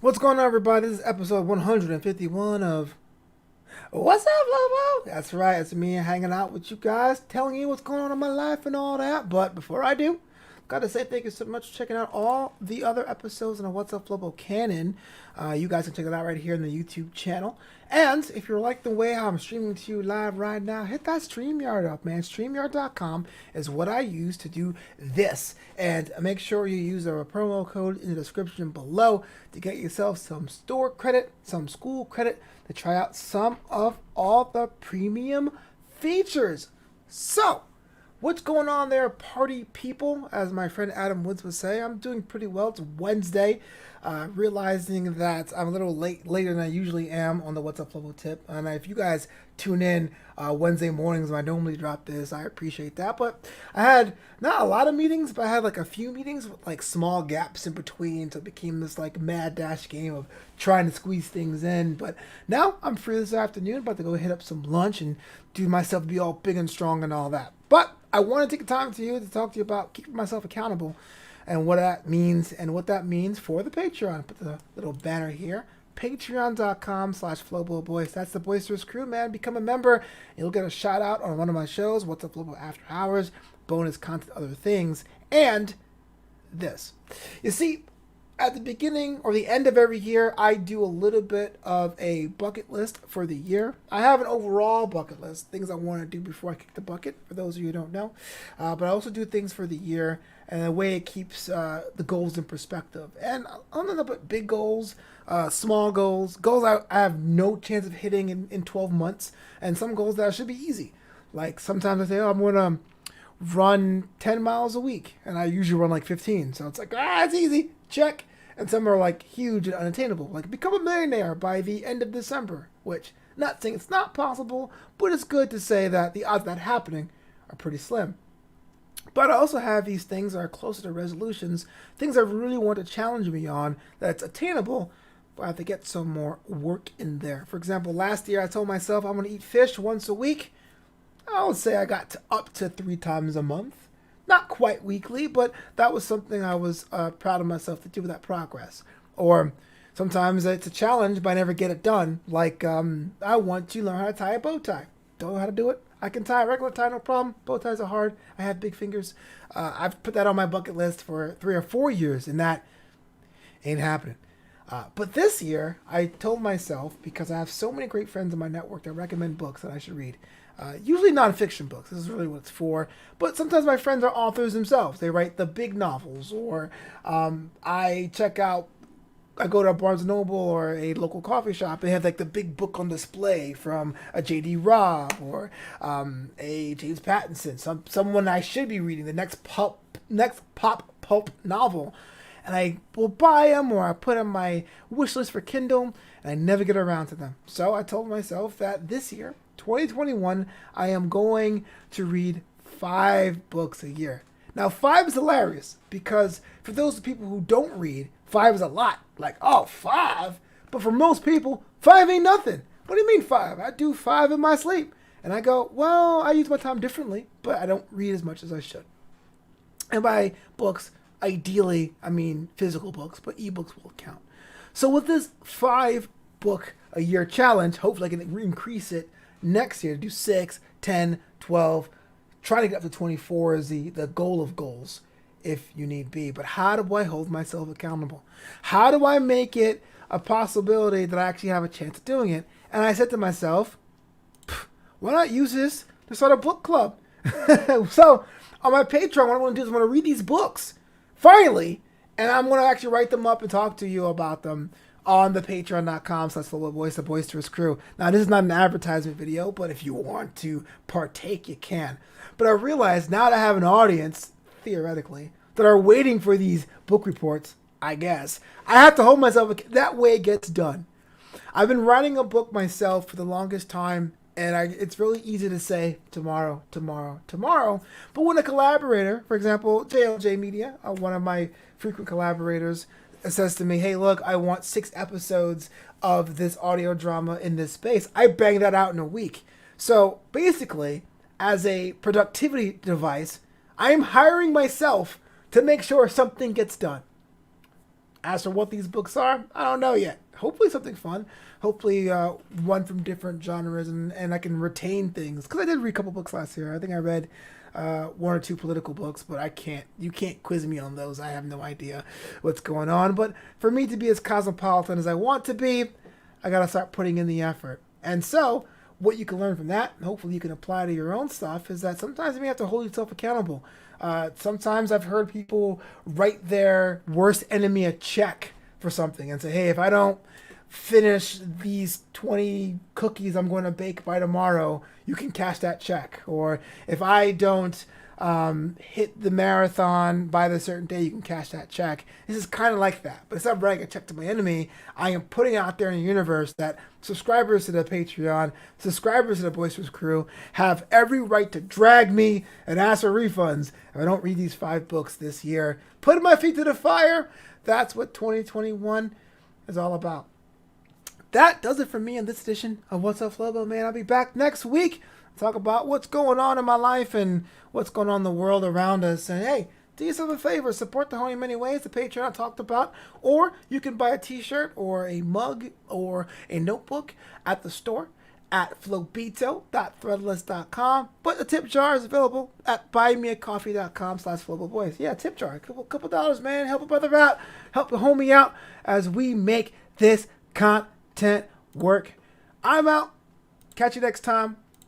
What's going on, everybody? This is episode 151 of What's up, Flobo? That's right, it's me hanging out with you guys, telling you what's going on in my life and all that. But before I do, gotta say thank you so much for checking out all the other episodes in the What's Up Flobo canon. You guys can check it out right here in the YouTube channel. And if you're like the way I'm streaming to you live right now, hit that StreamYard up, man. StreamYard.com is what I use to do this. And make sure you use our promo code in the description below to get yourself some store credit, some school credit, to try out some of all the premium features. So, what's going on there, party people? As my friend Adam Woods would say, I'm doing pretty well. It's Wednesday. Realizing that I'm a little later than I usually am on the What's Up Flobo tip. And if you guys tune in Wednesday mornings when I normally drop this, I appreciate that. But I had not a lot of meetings, but I had like a few meetings with like small gaps in between. So it became this like mad dash game of trying to squeeze things in. But now I'm free this afternoon, about to go hit up some lunch and do myself be all big and strong and all that. But I want to take the time to talk to you about keeping myself accountable and what that means for the Patreon. Put the little banner here. Patreon.com/FloboBoyce. That's the Boycesterous crew, man. Become a member. You'll get a shout out on one of my shows, What's Up Flobo After Hours, bonus content, other things, and this. You see, at the beginning or the end of every year, I do a little bit of a bucket list for the year. I have an overall bucket list, things I want to do before I kick the bucket, for those of you who don't know. But I also do things for the year, and the way it keeps the goals in perspective. And I'm going to put big goals, small goals, goals I have no chance of hitting in 12 months, and some goals that should be easy. Like sometimes I say, I'm going to run 10 miles a week, and I usually run like 15. So it's like, it's easy, check. And some are like huge and unattainable, like become a millionaire by the end of December, which, not saying it's not possible, but it's good to say that the odds of that happening are pretty slim. But I also have these things that are closer to resolutions, things I really want to challenge me on that's attainable, but I have to get some more work in there. For example, last year I told myself I'm going to eat fish once a week. I would say I got to up to 3 times a month. Not quite weekly, but that was something I was proud of myself to do with that progress. Or sometimes it's a challenge, but I never get it done. Like I want to learn how to tie a bow tie. Don't know how to do it. I can tie a regular tie, no problem. Bow ties are hard. I have big fingers. I've put that on my bucket list for 3 or 4 years, and that ain't happening. But this year, I told myself, because I have so many great friends in my network that recommend books that I should read, usually nonfiction books. This is really what it's for. But sometimes my friends are authors themselves. They write the big novels, or I go to a Barnes & Noble or a local coffee shop and have like the big book on display from a J.D. Robb or a James Pattinson, someone I should be reading, the next pop pulp novel. And I will buy them, or I put on my wish list for Kindle, and I never get around to them. So I told myself that this year, 2021, I am going to read 5 books a year. Now, 5 is hilarious, because for those people who don't read, 5 is a lot. Like, oh, 5? But for most people, 5 ain't nothing. What do you mean 5? I do 5 in my sleep. And I go, well, I use my time differently, but I don't read as much as I should. And by books, ideally, I mean physical books, but ebooks will count. So with this 5 book a year challenge, hopefully I can increase it next year to do 6, 10, 12. Trying to get up to 24 is the goal of goals, if you need be. But how do I hold myself accountable? How do I make it a possibility that I actually have a chance of doing it? And I said to myself, why not use this to start a book club? So on my Patreon, what I'm going to do is I'm going to read these books, finally, and I'm going to actually write them up and talk to you about them on the patreon.com/FloboBoyce, the Boycesterous crew. Now, this is not an advertisement video, but if you want to partake, you can. But I realize now that I have an audience, theoretically, that are waiting for these book reports, I guess, I have to hold myself, that way it gets done. I've been writing a book myself for the longest time, and it's really easy to say tomorrow. But when a collaborator, for example, JLJ Media, one of my frequent collaborators, says to me, hey, look, I want 6 episodes of this audio drama in this space, I bang that out in a week. So basically, as a productivity device, I am hiring myself to make sure something gets done. As for what these books are, I don't know yet. Hopefully something fun. Hopefully one from different genres, and I can retain things. Because I did read a couple books last year. I think I read one or two political books, but you can't quiz me on those. I have no idea what's going on. But for me to be as cosmopolitan as I want to be, I got to start putting in the effort. And so what you can learn from that, and hopefully you can apply to your own stuff, is that sometimes you may have to hold yourself accountable. Sometimes I've heard people write their worst enemy a check for something and say, hey, if I don't finish these 20 cookies I'm going to bake by tomorrow, you can cash that check. Or if I don't hit the marathon by the certain day, you can cash that check. This is kind of like that. But instead of writing a check to my enemy, I am putting out there in the universe that subscribers to the Patreon, subscribers to the Boycesterous crew have every right to drag me and ask for refunds if I don't read these 5 books this year. Putting my feet to the fire. That's what 2021 is all about. That does it for me in this edition of What's Up, Flobo, man. I'll be back next week to talk about what's going on in my life and what's going on in the world around us. And hey, do yourself a favor, support the homie in many ways, the Patreon I talked about, or you can buy a t-shirt or a mug or a notebook at the store at flobito.threadless.com. But the tip jar is available at buymeacoffee.com/FloboBoys. Yeah, tip jar. A couple dollars, man. Help a brother out. Help the homie out as we make this content work. I'm out. Catch you next time.